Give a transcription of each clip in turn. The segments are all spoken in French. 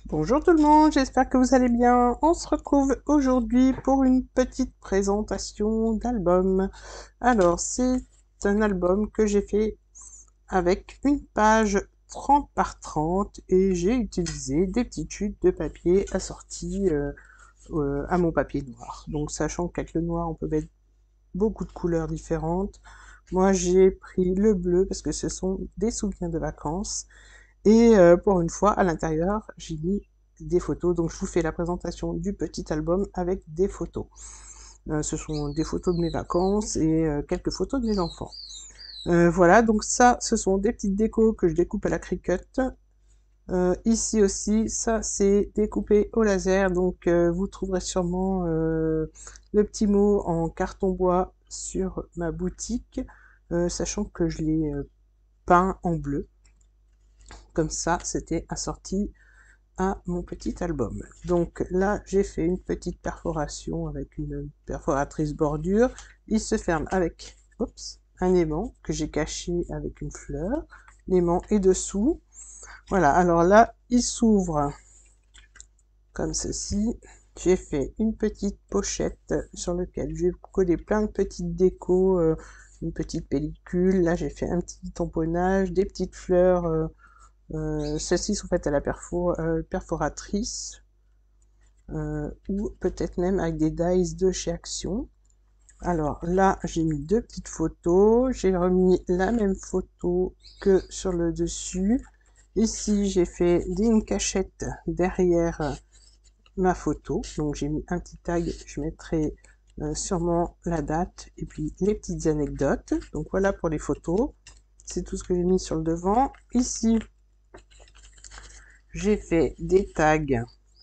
Bonjour tout le monde, j'espère que vous allez bien. On se retrouve aujourd'hui pour une petite présentation d'album. Alors, c'est un album que j'ai fait avec une page 30 par 30 et j'ai utilisé des petites chutes de papier assorties à mon papier noir. Donc, sachant qu'avec le noir, on peut mettre beaucoup de couleurs différentes. Moi, j'ai pris le bleu parce que ce sont des souvenirs de vacances. Et pour une fois, à l'intérieur, j'ai mis des photos. Donc, je vous fais la présentation du petit album avec des photos. Ce sont des photos de mes vacances et quelques photos de mes enfants. Voilà, donc ça, ce sont des petites décos que je découpe à la Cricut. Ici aussi, ça, c'est découpé au laser. Donc, vous trouverez sûrement le petit mot en carton bois sur ma boutique, sachant que je l'ai peint en bleu. Comme ça, c'était assorti à mon petit album. Donc là, j'ai fait une petite perforation avec une perforatrice bordure. Il se ferme avec un aimant que j'ai caché avec une fleur. L'aimant est dessous. Voilà, alors là, il s'ouvre comme ceci. J'ai fait une petite pochette sur laquelle j'ai collé plein de petites décos, une petite pellicule. Là, j'ai fait un petit tamponnage, des petites fleurs. Celles-ci sont faites à la perforatrice ou peut-être même avec des dies de chez Action. Alors là, j'ai mis deux petites photos. J'ai remis la même photo que sur le dessus. Ici, j'ai fait une cachette derrière ma photo. Donc j'ai mis un petit tag. Je mettrai sûrement la date et puis les petites anecdotes. Donc voilà pour les photos. C'est tout ce que j'ai mis sur le devant. Ici, j'ai fait des tags.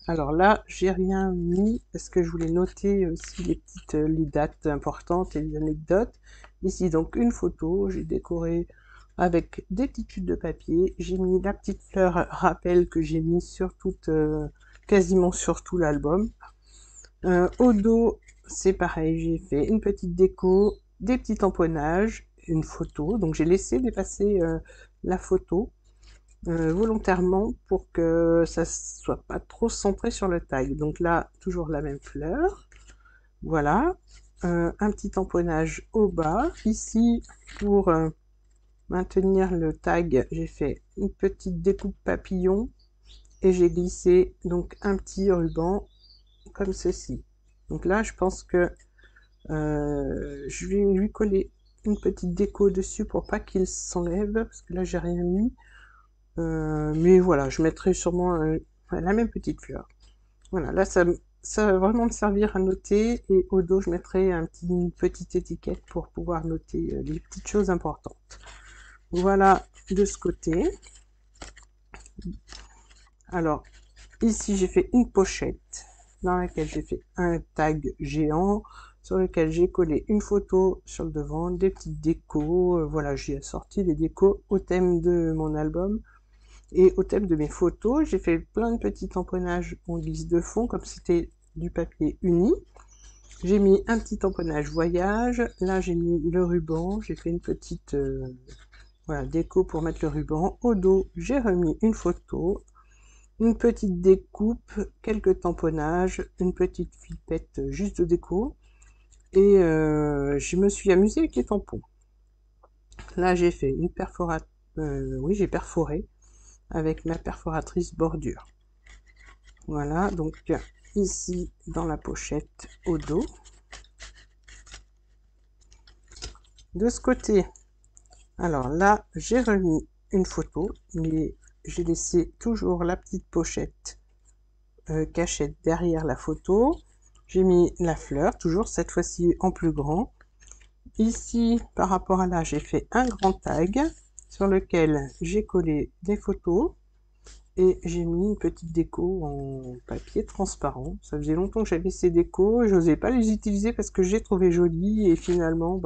Alors là, j'ai rien mis parce que je voulais noter aussi les dates importantes et les anecdotes. Ici, donc, une photo. J'ai décoré avec des petites chutes de papier. J'ai mis la petite fleur rappel que j'ai mis sur quasiment sur tout l'album. Au dos, c'est pareil. J'ai fait une petite déco, des petits tamponnages, une photo. Donc, j'ai laissé dépasser la photo volontairement pour que ça soit pas trop centré sur le tag. Donc là, toujours la même fleur. Voilà. Un petit tamponnage au bas. Ici, pour maintenir le tag, j'ai fait une petite découpe papillon et j'ai glissé donc un petit ruban comme ceci. Donc là, je pense que je vais lui coller une petite déco dessus pour pas qu'il s'enlève, parce que là, j'ai rien mis. Mais voilà, je mettrai sûrement la même petite fleur. Voilà, là ça va vraiment me servir à noter et au dos je mettrai une petite étiquette pour pouvoir noter les petites choses importantes. Voilà de ce côté. Alors ici j'ai fait une pochette dans laquelle j'ai fait un tag géant sur lequel j'ai collé une photo sur le devant, des petites décos. Voilà, j'ai assorti les décos au thème de mon album. Et au thème de mes photos, j'ai fait plein de petits tamponnages en guise de fond, comme c'était du papier uni. J'ai mis un petit tamponnage voyage. Là, j'ai mis le ruban. J'ai fait une petite voilà, déco pour mettre le ruban. Au dos, j'ai remis une photo, une petite découpe, quelques tamponnages, une petite filpette juste de déco. Et je me suis amusée avec les tampons. Là, j'ai fait une perforation. Oui, j'ai perforé avec ma perforatrice bordure. Voilà, donc ici dans la pochette au dos. De ce côté, alors là, j'ai remis une photo, mais j'ai laissé toujours la petite pochette cachette derrière la photo. J'ai mis la fleur, toujours cette fois-ci en plus grand. Ici, par rapport à là, j'ai fait un grand tag sur lequel j'ai collé des photos. Et j'ai mis une petite déco en papier transparent. Ça faisait longtemps que j'avais ces décos, et j'osais pas les utiliser parce que j'ai trouvé jolies, et finalement,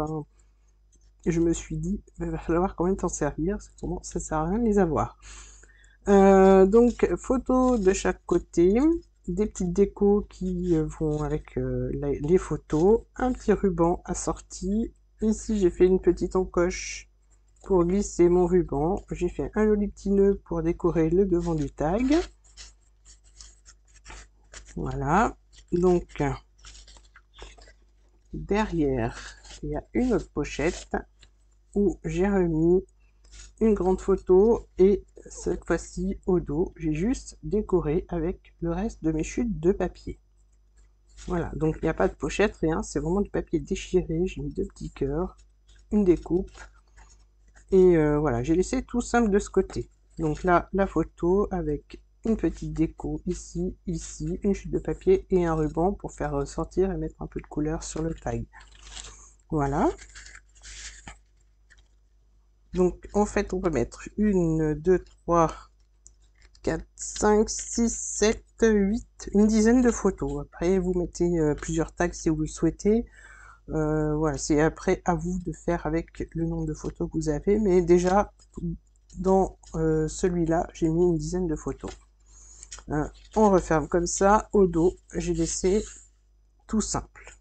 je me suis dit, il va falloir quand même t'en servir, ça sert à rien de les avoir. Donc, photos de chaque côté, des petites décos qui vont avec les photos, un petit ruban assorti. Ici, j'ai fait une petite encoche pour glisser mon ruban. J'ai fait un joli petit nœud pour décorer le devant du tag. Voilà. Donc, derrière, il y a une autre pochette où j'ai remis une grande photo et cette fois-ci au dos, j'ai juste décoré avec le reste de mes chutes de papier. Voilà, donc il n'y a pas de pochette, rien, c'est vraiment du papier déchiré, j'ai mis 2 petits cœurs, une découpe, et voilà, j'ai laissé tout simple de ce côté. Donc là, la photo avec une petite déco ici, ici, une chute de papier et un ruban pour faire ressortir et mettre un peu de couleur sur le tag. Voilà. Donc en fait, on peut mettre 1, 2, 3, 4, 5, 6, 7, 8, une dizaine de photos. Après, vous mettez plusieurs tags si vous le souhaitez. Voilà, c'est après à vous de faire avec le nombre de photos que vous avez. Mais déjà, dans celui-là, j'ai mis une dizaine de photos. On referme comme ça. Au dos, j'ai laissé tout simple.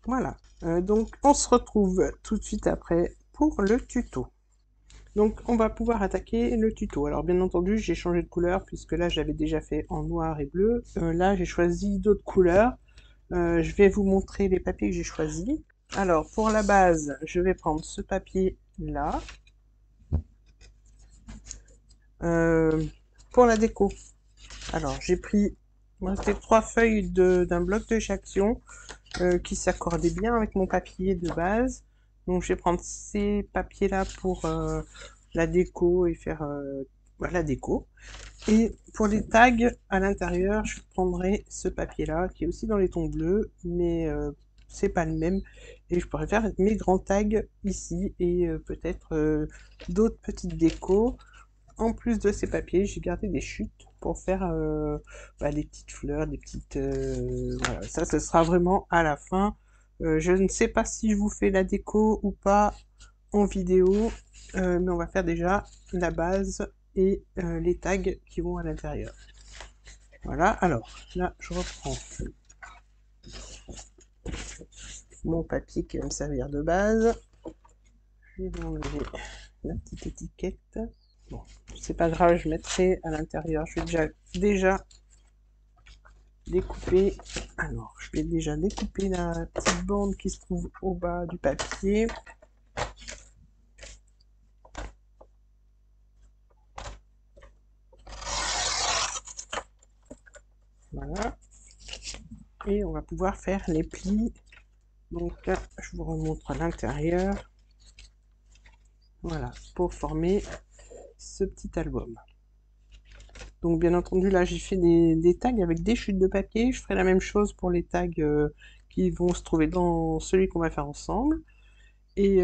Voilà. Donc, on se retrouve tout de suite après pour le tuto. Donc on va pouvoir attaquer le tuto. Alors bien entendu j'ai changé de couleur puisque là j'avais déjà fait en noir et bleu. Là j'ai choisi d'autres couleurs. Je vais vous montrer les papiers que j'ai choisis. Alors pour la base je vais prendre ce papier là. Pour la déco, alors j'ai pris, moi c'était 3 feuilles d'un bloc de Jackson qui s'accordaient bien avec mon papier de base. Donc je vais prendre ces papiers là pour la déco et faire la déco. Et pour les tags à l'intérieur, je prendrai ce papier-là, qui est aussi dans les tons bleus, mais c'est pas le même. Et je pourrais faire mes grands tags ici, et peut-être d'autres petites décos. En plus de ces papiers, j'ai gardé des chutes pour faire des petites fleurs, des petites... voilà, ça, ce sera vraiment à la fin. Je ne sais pas si je vous fais la déco ou pas en vidéo, mais on va faire déjà la base et les tags qui vont à l'intérieur. Voilà, alors là je reprends mon papier qui va me servir de base. Je vais enlever la petite étiquette. Bon, c'est pas grave, je mettrai à l'intérieur. Je vais déjà découper. Alors, je vais déjà découper la petite bande qui se trouve au bas du papier. Voilà. Et on va pouvoir faire les plis. Donc, je vous remontre à l'intérieur. Voilà, pour former ce petit album. Donc, bien entendu, là, j'ai fait des tags avec des chutes de papier. Je ferai la même chose pour les tags qui vont se trouver dans celui qu'on va faire ensemble. Et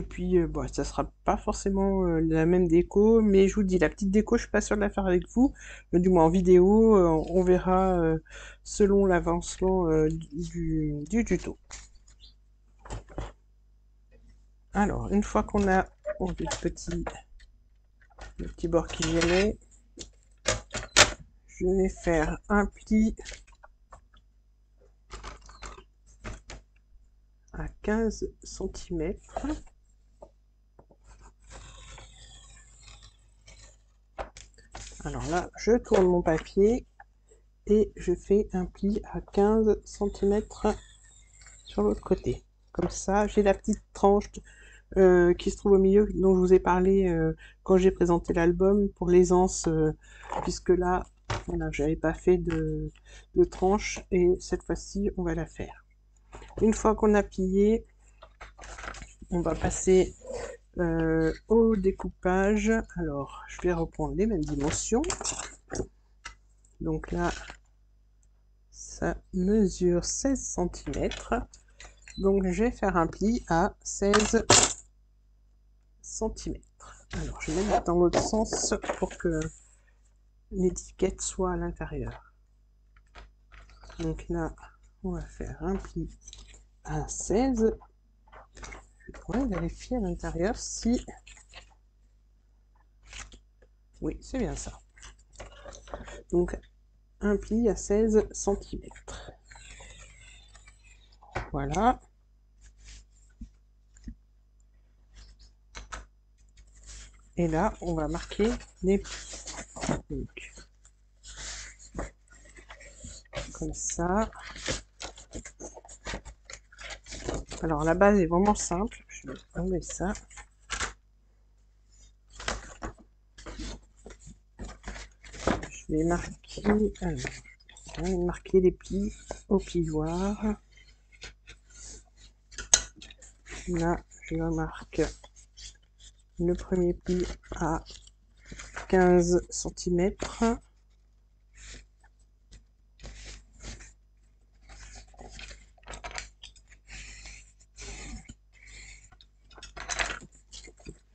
puis, bon, ça sera pas forcément la même déco, mais je vous dis, la petite déco, je suis pas sûre de la faire avec vous. Du moins en vidéo, on verra selon l'avancement du tuto. Alors, une fois qu'on a enlevé le petit bord qui gênait, je vais faire un pli à 15 cm. Alors là, je tourne mon papier et je fais un pli à 15 cm sur l'autre côté. Comme ça, j'ai la petite tranche qui se trouve au milieu, dont je vous ai parlé quand j'ai présenté l'album pour l'aisance, puisque là, voilà, j'avais pas fait de tranche et cette fois-ci, on va la faire. Une fois qu'on a plié, on va passer au découpage. Alors, je vais reprendre les mêmes dimensions. Donc là, ça mesure 16 cm. Donc, je vais faire un pli à 16 cm. Alors, je vais mettre dans l'autre sens pour que l'étiquette soit à l'intérieur. Donc là, on va faire un pli à 16. Je pourrais vérifier à l'intérieur si... Oui, c'est bien ça. Donc, un pli à 16 cm. Voilà. Et là, on va marquer les plis. Donc, comme ça. Alors la base est vraiment simple, je vais enlever ça. Je vais marquer, alors, je vais marquer les plis au plioir. Là, je marque le premier pli à 15 cm.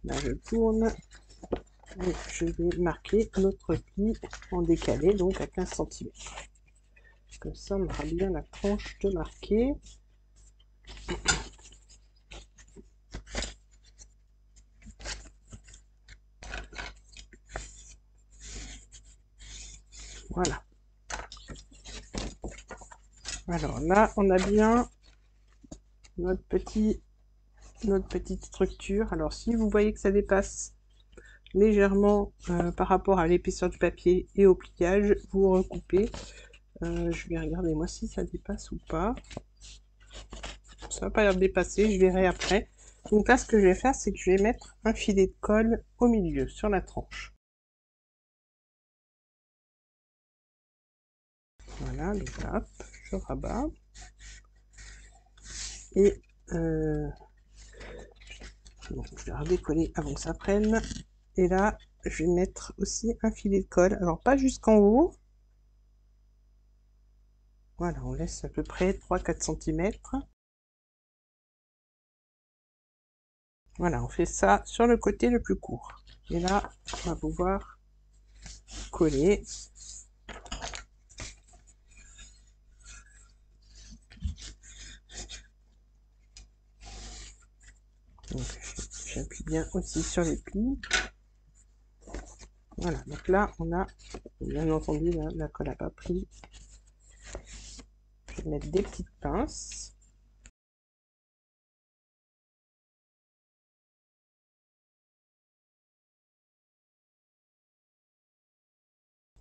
Là, je tourne et je vais marquer l'autre pli en décalé, donc à 15 cm. Comme ça, on aura bien la tranche de marquer. Voilà. Alors là, on a bien notre petite structure. Alors si vous voyez que ça dépasse légèrement par rapport à l'épaisseur du papier et au pliage, vous recoupez. Je vais regarder moi si ça dépasse ou pas. Ça va pas l'air de dépasser, je verrai après. Donc là, ce que je vais faire, c'est que je vais mettre un filet de colle au milieu, sur la tranche. Voilà, donc là, hop, je rabats. Et donc, je vais redécoller avant que ça prenne. Et là, je vais mettre aussi un filet de colle. Alors, pas jusqu'en haut. Voilà, on laisse à peu près 3-4 cm. Voilà, on fait ça sur le côté le plus court. Et là, on va pouvoir coller. Donc, j'appuie bien aussi sur les plis. Voilà, donc là, on a, bien entendu, là, la colle n'a pas pris. Je vais mettre des petites pinces.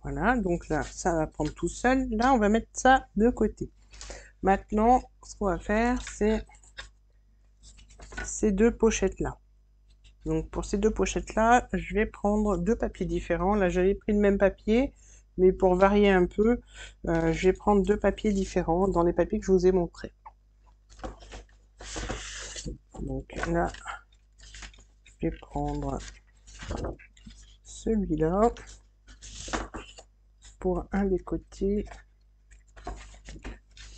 Voilà, donc là, ça va prendre tout seul. Là, on va mettre ça de côté. Maintenant, ce qu'on va faire, c'est ces deux pochettes-là. Donc, pour ces deux pochettes-là, je vais prendre deux papiers différents. Là, j'avais pris le même papier, mais pour varier un peu, je vais prendre deux papiers différents dans les papiers que je vous ai montrés. Donc là, je vais prendre celui-là pour un des côtés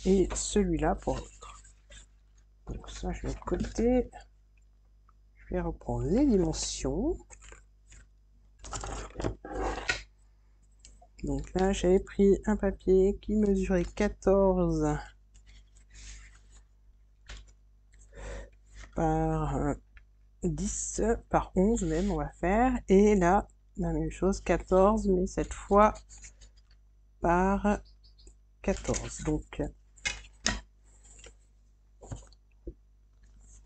et celui-là pour l'autre. Donc ça, je vais de côté. Je vais reprendre les dimensions. Donc là, j'avais pris un papier qui mesurait 14 par 10 par 11 même, on va faire. Et là, la même chose, 14, mais cette fois par 14. Donc,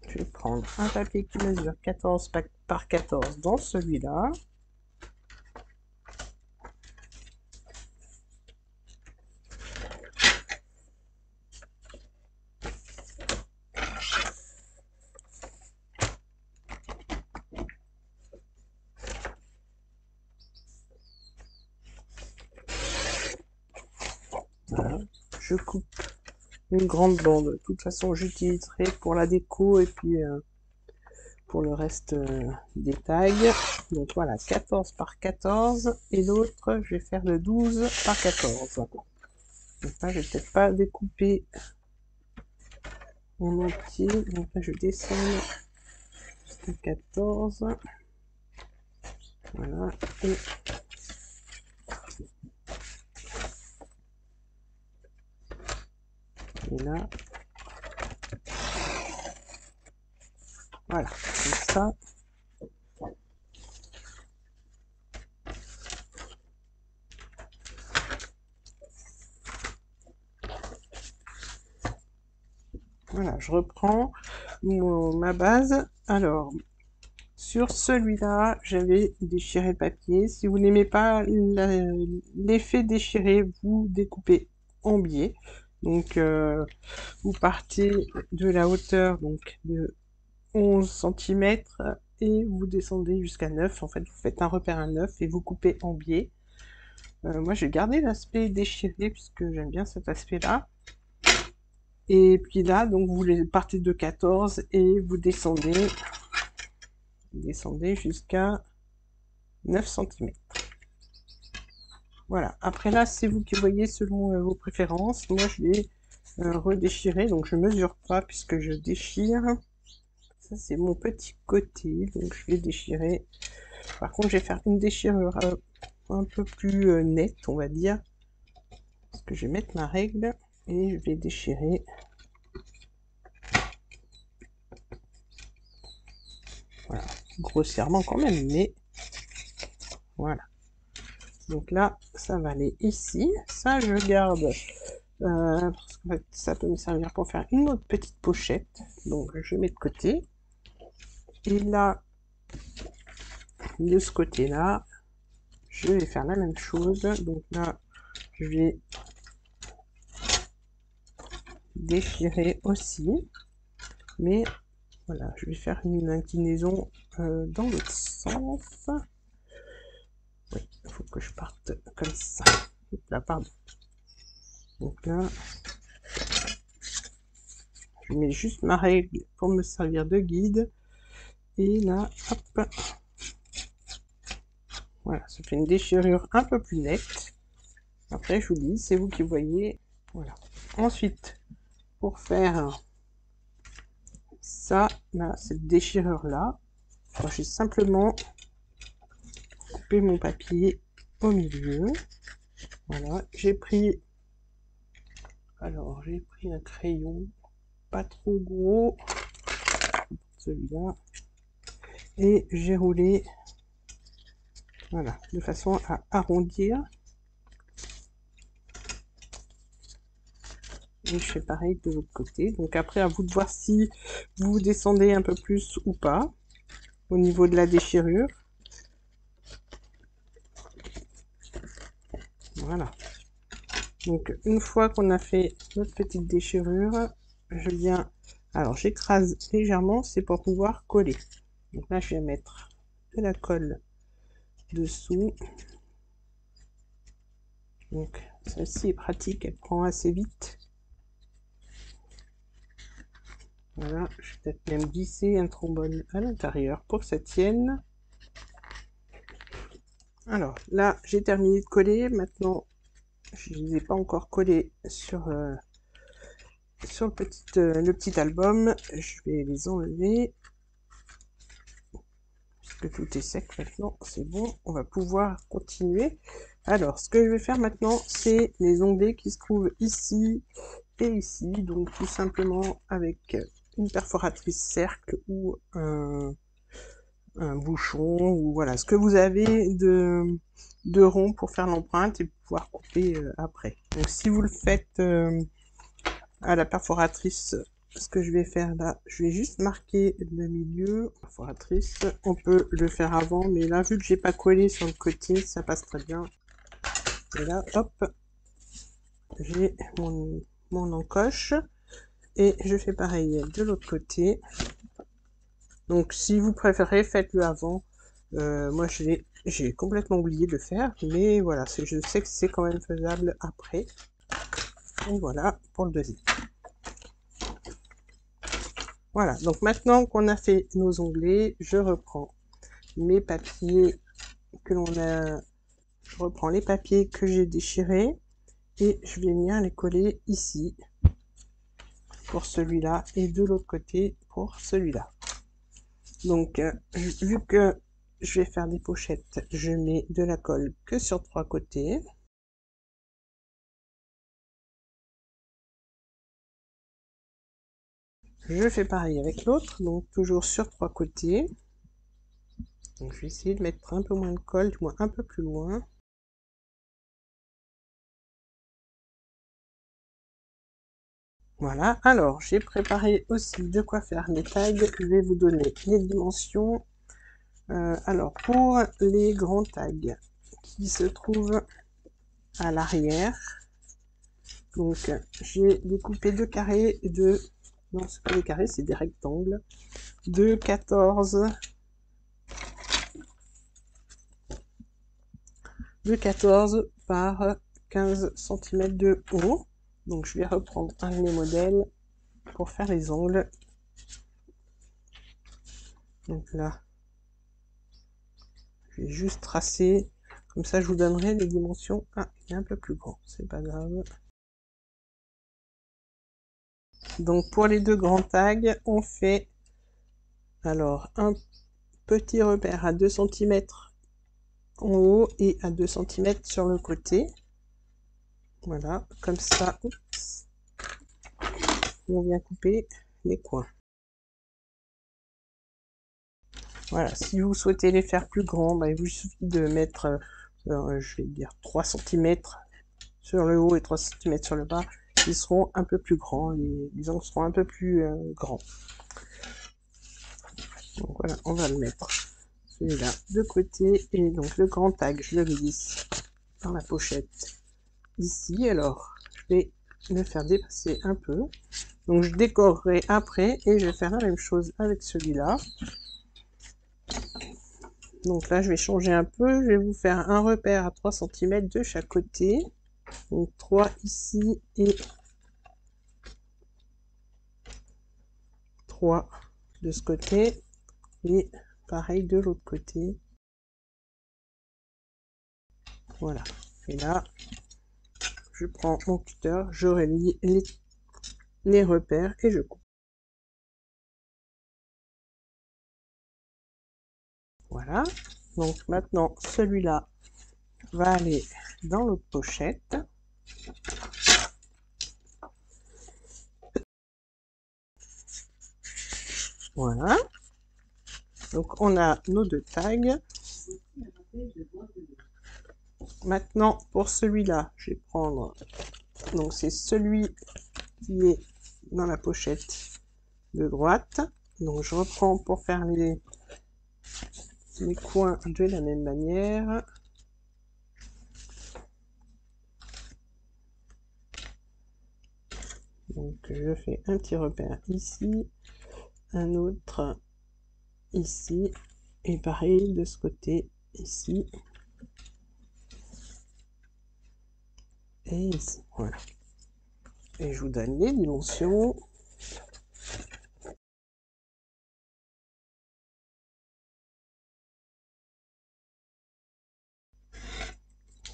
je vais prendre un papier qui mesure 14 par 14 dans celui-là. Voilà. Je coupe une grande bande. De toute façon, j'utiliserai pour la déco et puis pour le reste des tags. Donc voilà, 14 par 14. Et l'autre, je vais faire le 12 par 14. Donc là, je vais peut-être pas découper en entier. Donc là, je descends jusqu'à 14. Voilà. Et là, voilà, comme ça. Voilà, je reprends ma base. Alors, Sur celui-là, j'avais déchiré le papier. Si vous n'aimez pas l'effet déchiré, vous découpez en biais. Donc, vous partez de la hauteur donc de 11 cm et vous descendez jusqu'à 9. En fait, vous faites un repère à 9 et vous coupez en biais. Moi, j'ai gardé l'aspect déchiré puisque j'aime bien cet aspect-là. Et puis là, donc vous partez de 14 et vous descendez jusqu'à 9 cm. Voilà. Après là, c'est vous qui voyez selon vos préférences. Moi, je vais redéchirer. Donc, je mesure pas puisque je déchire. Ça, c'est mon petit côté. Donc, je vais déchirer. Par contre, je vais faire une déchirure un peu plus nette, on va dire. Parce que je vais mettre ma règle et je vais déchirer. Voilà. Grossièrement quand même, mais voilà. Donc là, ça va aller ici. Ça, je garde parce qu'en fait, ça peut me servir pour faire une autre petite pochette. Donc, je mets de côté. Et là, de ce côté-là, je vais faire la même chose. Donc là, je vais déchirer aussi. Mais voilà, je vais faire une inclinaison dans l'autre sens. Oui, il faut que je parte comme ça. Là, pardon. Donc là, je mets juste ma règle pour me servir de guide. Et là, hop. Voilà, ça fait une déchirure un peu plus nette. Après, je vous dis, c'est vous qui voyez. Voilà. Ensuite, pour faire ça, là, cette déchirure-là, je vais simplement couper mon papier au milieu. Voilà, j'ai pris un crayon pas trop gros, celui-là, et j'ai roulé, voilà, de façon à arrondir. Et je fais pareil de l'autre côté. Donc après, à vous de voir si vous descendez un peu plus ou pas au niveau de la déchirure. Voilà. Donc une fois qu'on a fait notre petite déchirure, je viens... Alors j'écrase légèrement, c'est pour pouvoir coller. Donc là, je vais mettre de la colle dessous. Donc celle-ci est pratique, elle prend assez vite. Voilà, je vais peut-être même glisser un trombone à l'intérieur pour que ça tienne. Alors là, j'ai terminé de coller. Maintenant, je ne les ai pas encore collés sur le petit album. Je vais les enlever. Puisque tout est sec maintenant, c'est bon. On va pouvoir continuer. Alors, ce que je vais faire maintenant, c'est les onglets qui se trouvent ici et ici. Donc, tout simplement avec une perforatrice cercle ou un bouchon, ou voilà, ce que vous avez de rond pour faire l'empreinte et pouvoir couper après. Donc si vous le faites à la perforatrice, ce que je vais faire là, je vais juste marquer le milieu. Perforatrice, on peut le faire avant, mais là, vu que j'ai pas collé sur le côté, ça passe très bien. Et là, hop, j'ai mon encoche. Et je fais pareil de l'autre côté. Donc si vous préférez, faites-le avant. Moi j'ai complètement oublié de le faire, mais voilà, je sais que c'est quand même faisable après. Et voilà pour le deuxième. Voilà, donc maintenant qu'on a fait nos onglets, je reprends mes papiers que l'on a... Je reprends les papiers que j'ai déchirés et je vais venir les coller ici pour celui-là et de l'autre côté pour celui-là. Donc, vu que je vais faire des pochettes, je mets de la colle que sur 3 côtés. Je fais pareil avec l'autre, donc toujours sur 3 côtés. Donc, je vais essayer de mettre un peu moins de colle, du moins un peu plus loin. Voilà, alors j'ai préparé aussi de quoi faire mes tags. Je vais vous donner les dimensions. Alors, pour les grands tags qui se trouvent à l'arrière, donc j'ai découpé deux carrés de... Non, c'est pas des carrés, c'est des rectangles. De 14 par 15 cm de haut. Donc je vais reprendre un de mes modèles pour faire les ongles. Donc là, je vais juste tracer, comme ça je vous donnerai les dimensions. Ah, il est un peu plus grand, c'est pas grave. Donc pour les deux grands tags, on fait alors un petit repère à 2 cm en haut et à 2 cm sur le côté. Voilà, comme ça, oups, on vient couper les coins. Voilà, si vous souhaitez les faire plus grands, bah, il vous suffit de mettre, je vais dire 3 cm sur le haut et 3 cm sur le bas. Ils seront un peu plus grands, les angles seront un peu plus grands. Donc voilà, on va le mettre celui-là de côté, et donc le grand tag, je le glisse dans la pochette ici. Alors, je vais le faire dépasser un peu. Donc je décorerai après, et je vais faire la même chose avec celui-là. Donc là, je vais changer un peu. Je vais vous faire un repère à 3 cm de chaque côté. Donc 3 ici et 3 de ce côté. Et pareil de l'autre côté. Voilà. Et là, je prends mon cutter, je relie les repères et je coupe. Voilà. Donc maintenant, celui-là va aller dans l'autre pochette. Voilà. Donc on a nos deux tags. Maintenant, pour celui-là, je vais prendre... Donc c'est celui qui est dans la pochette de droite. Donc je reprends pour faire les coins de la même manière. Donc je fais un petit repère ici, un autre ici, et pareil de ce côté ici et ici. Voilà. Et je vous donne les dimensions.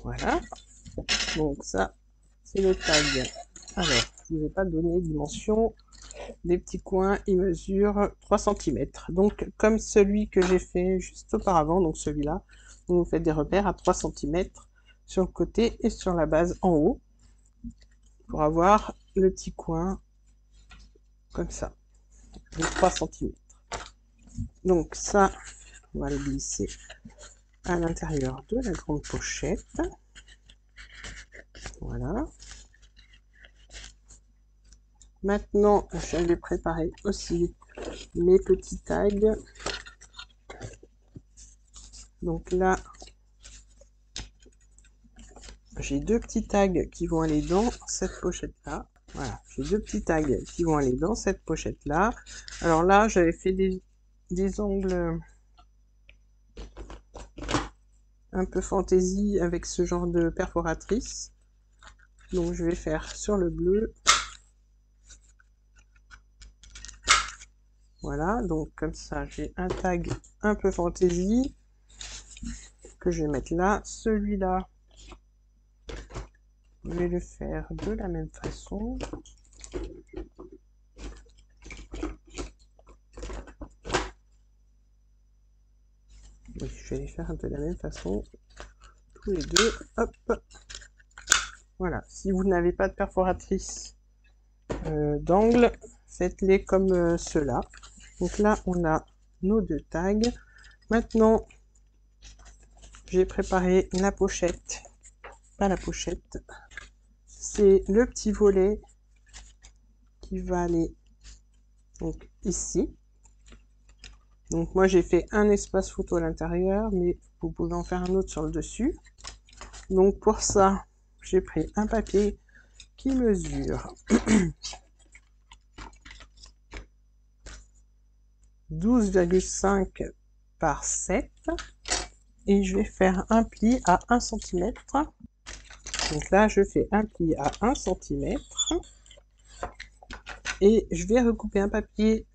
Voilà. Donc ça, c'est le tag. Alors, je ne vous ai pas donné les dimensions. Des petits coins, il mesure 3 cm. Donc, comme celui que j'ai fait juste auparavant, donc celui-là, vous faites des repères à 3 cm sur le côté et sur la base en haut, pour avoir le petit coin comme ça, de 3 cm. Donc ça, on va le glisser à l'intérieur de la grande pochette. Voilà. Maintenant, je vais préparer aussi mes petits tags. Donc là, j'ai deux petits tags qui vont aller dans cette pochette-là. Voilà, j'ai deux petits tags qui vont aller dans cette pochette-là. Alors là, j'avais fait des ongles un peu fantaisie avec ce genre de perforatrice. Donc je vais faire sur le bleu. Voilà, donc comme ça, j'ai un tag un peu fantaisie que je vais mettre là. Celui-là, je vais le faire de la même façon. Oui, je vais les faire de la même façon, tous les deux. Hop. Voilà, si vous n'avez pas de perforatrice d'angle, faites-les comme ceux-là. Donc là, on a nos deux tags. Maintenant, j'ai préparé la pochette. Pas la pochette. C'est le petit volet qui va aller donc ici. Donc moi j'ai fait un espace photo à l'intérieur, mais vous pouvez en faire un autre sur le dessus. Donc pour ça, j'ai pris un papier qui mesure 12,5 par 7 et je vais faire un pli à 1 cm. Donc là je fais un pli à 1 cm et je vais recouper un papier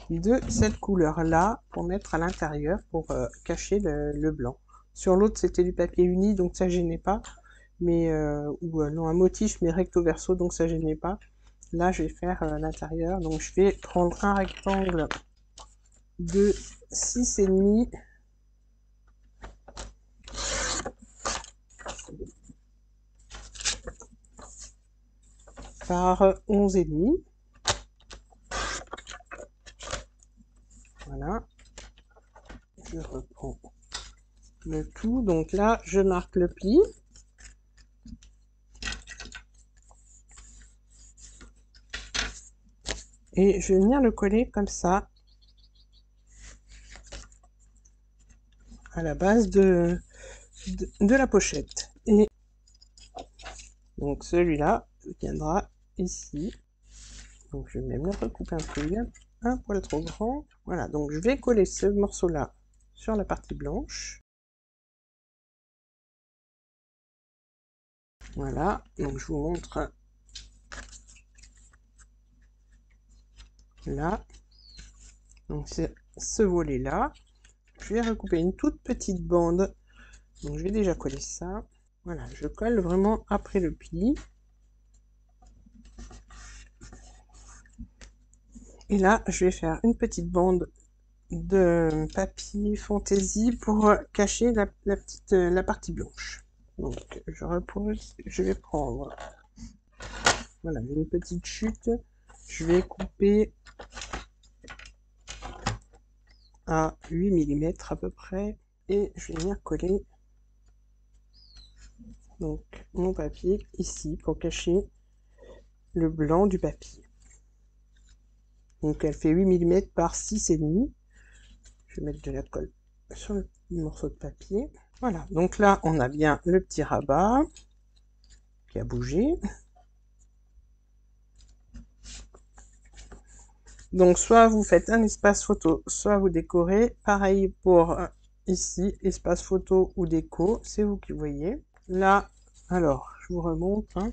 de cette couleur là pour mettre à l'intérieur pour cacher le blanc. Sur l'autre c'était du papier uni donc ça gênait pas, mais ou non un motif mais recto verso donc ça gênait pas. Là je vais faire l'intérieur, donc je vais prendre un rectangle de 6,5 par 11,5. Voilà, je reprends le tout, donc là je marque le pli. Et je vais venir le coller comme ça à la base de la pochette. Et donc celui-là viendra ici. Donc je vais même le recouper un peu, un poil trop grand. Voilà, donc je vais coller ce morceau-là sur la partie blanche. Voilà, donc je vous montre là. Donc c'est ce volet-là. Je vais recouper une toute petite bande. Donc je vais déjà coller ça. Voilà, je colle vraiment après le pli. Et là, je vais faire une petite bande de papier fantaisie pour cacher la partie blanche. Donc je repose, je vais prendre, voilà, une petite chute, je vais couper à 8 mm à peu près et je vais venir coller donc mon papier ici pour cacher le blanc du papier. Donc elle fait 8 mm par 6,5. Je vais mettre de la colle sur le morceau de papier. Voilà, donc là on a bien le petit rabat qui a bougé. Donc soit vous faites un espace photo, soit vous décorez. Pareil pour ici, espace photo ou déco, c'est vous qui voyez. Là, alors, je vous remonte. Hein.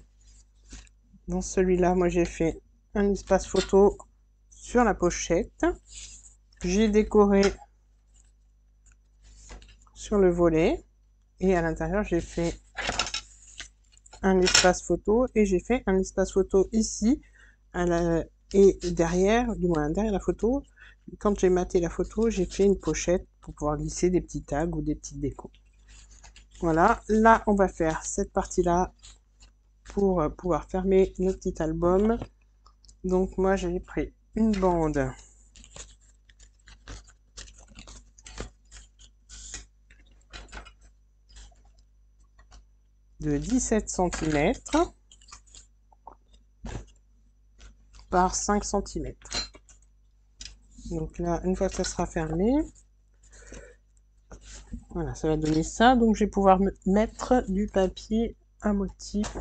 Dans celui-là, moi j'ai fait un espace photo sur la pochette. J'ai décoré sur le volet. Et à l'intérieur, j'ai fait un espace photo. Et j'ai fait un espace photo ici. Et derrière, du moins derrière la photo, quand j'ai maté la photo, j'ai fait une pochette pour pouvoir glisser des petits tags ou des petites décos. Voilà, là on va faire cette partie-là pour pouvoir fermer le petit album. Donc moi j'ai pris une bande de 17 cm par 5 cm. Donc là, une fois que ça sera fermé, voilà, ça va donner ça. Donc je vais pouvoir mettre du papier à motif.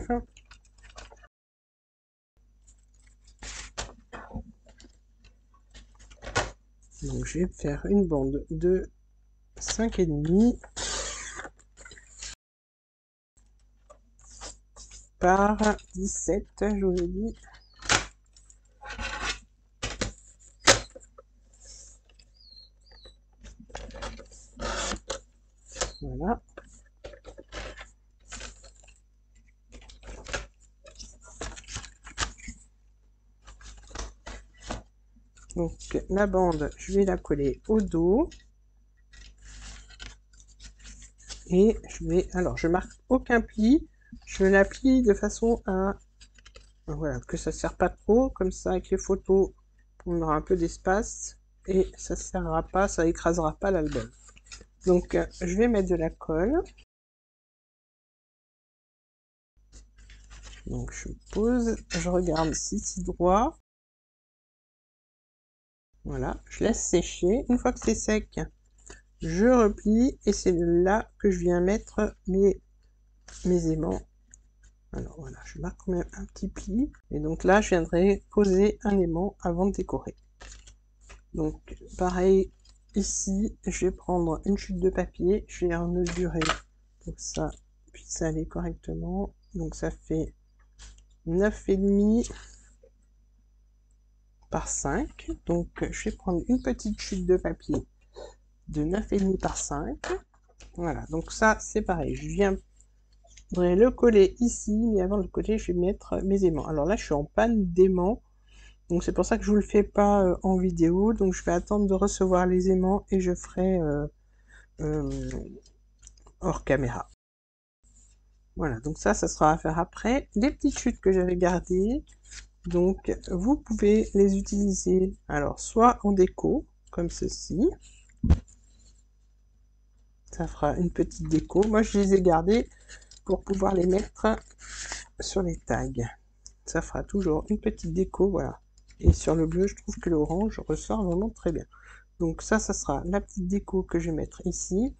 Donc je vais faire une bande de 5,5 par 17, je vous ai dit. Voilà. Donc la bande, je vais la coller au dos. Et je vais, alors je marque aucun pli, je la plie de façon à, voilà, que ça ne sert pas trop, comme ça avec les photos, on aura un peu d'espace et ça ne servira pas, ça écrasera pas l'album. Donc je vais mettre de la colle. Donc je pose, je regarde si c'est droit. Voilà, je laisse sécher. Une fois que c'est sec, je replie et c'est là que je viens mettre mes aimants. Alors voilà, je marque quand même un petit pli. Et donc là, je viendrai poser un aimant avant de décorer. Donc pareil, ici, je vais prendre une chute de papier. Je vais en mesurer pour que ça puisse aller correctement. Donc ça fait 9,5 par 5. Donc je vais prendre une petite chute de papier de 9,5 par 5. Voilà, donc ça c'est pareil. Je viendrai le coller ici, mais avant de le coller, je vais mettre mes aimants. Alors là, je suis en panne d'aimants. Donc c'est pour ça que je vous le fais pas en vidéo. Donc je vais attendre de recevoir les aimants et je ferai hors caméra. Voilà, donc ça sera à faire après. Les petites chutes que j'avais gardées, donc vous pouvez les utiliser alors soit en déco, comme ceci. Ça fera une petite déco. Moi je les ai gardées pour pouvoir les mettre sur les tags. Ça fera toujours une petite déco, voilà. Et sur le bleu, je trouve que l'orange ressort vraiment très bien. Donc ça sera la petite déco que je vais mettre ici.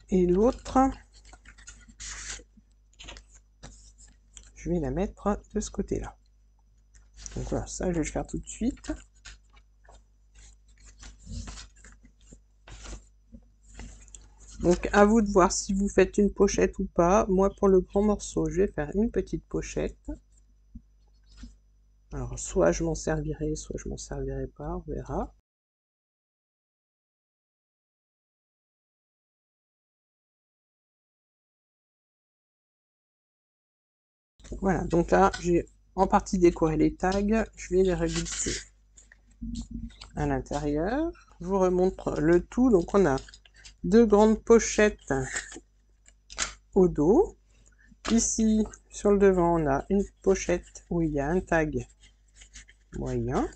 Et l'autre, je vais la mettre de ce côté-là. Donc voilà, ça je vais le faire tout de suite. Donc à vous de voir si vous faites une pochette ou pas. Moi pour le grand morceau, je vais faire une petite pochette. Alors soit je m'en servirai, soit je m'en servirai pas, on verra. Voilà, donc là j'ai en partie décoré les tags, je vais les reglisser à l'intérieur. Je vous remontre le tout. Donc on a deux grandes pochettes au dos. Ici sur le devant on a une pochette où il y a un tag moyen.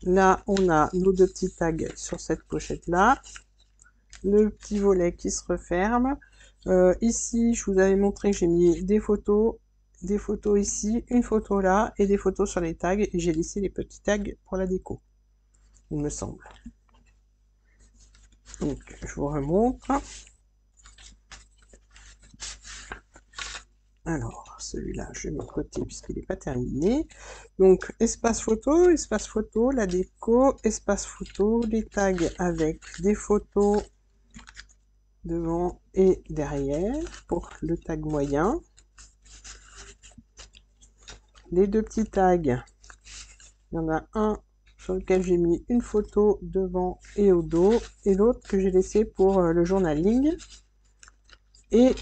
Là on a nos deux petits tags sur cette pochette là, le petit volet qui se referme. Ici je vous avais montré que j'ai mis des photos ici, une photo là et des photos sur les tags, et j'ai laissé les petits tags pour la déco, il me semble. Donc je vous remontre. Alors celui-là je vais me côté puisqu'il n'est pas terminé. Donc espace photo, la déco, espace photo, les tags avec des photos devant et derrière pour le tag moyen. Les deux petits tags, il y en a un sur lequel j'ai mis une photo devant et au dos, et l'autre que j'ai laissé pour le journaling. Et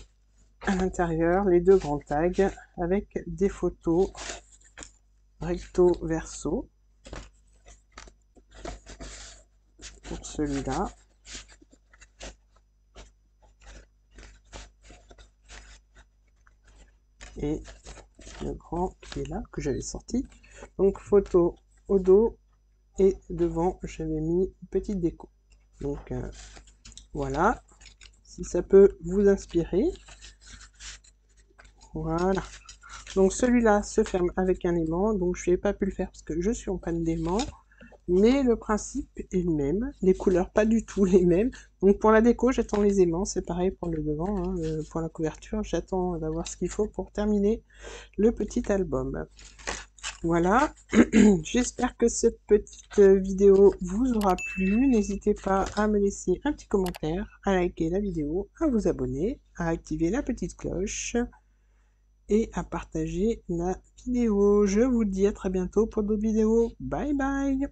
à l'intérieur, les deux grands tags avec des photos recto verso pour celui-là. Et le grand qui est là, que j'avais sorti. Donc photo au dos et devant, j'avais mis une petite déco. Donc voilà, si ça peut vous inspirer. Voilà. Donc celui-là se ferme avec un aimant, donc je n'ai pas pu le faire parce que je suis en panne d'aimant. Mais le principe est le même, les couleurs pas du tout les mêmes. Donc pour la déco, j'attends les aimants, c'est pareil pour le devant, hein, pour la couverture, j'attends d'avoir ce qu'il faut pour terminer le petit album. Voilà, j'espère que cette petite vidéo vous aura plu. N'hésitez pas à me laisser un petit commentaire, à liker la vidéo, à vous abonner, à activer la petite cloche et à partager la vidéo. Je vous dis à très bientôt pour d'autres vidéos. Bye bye!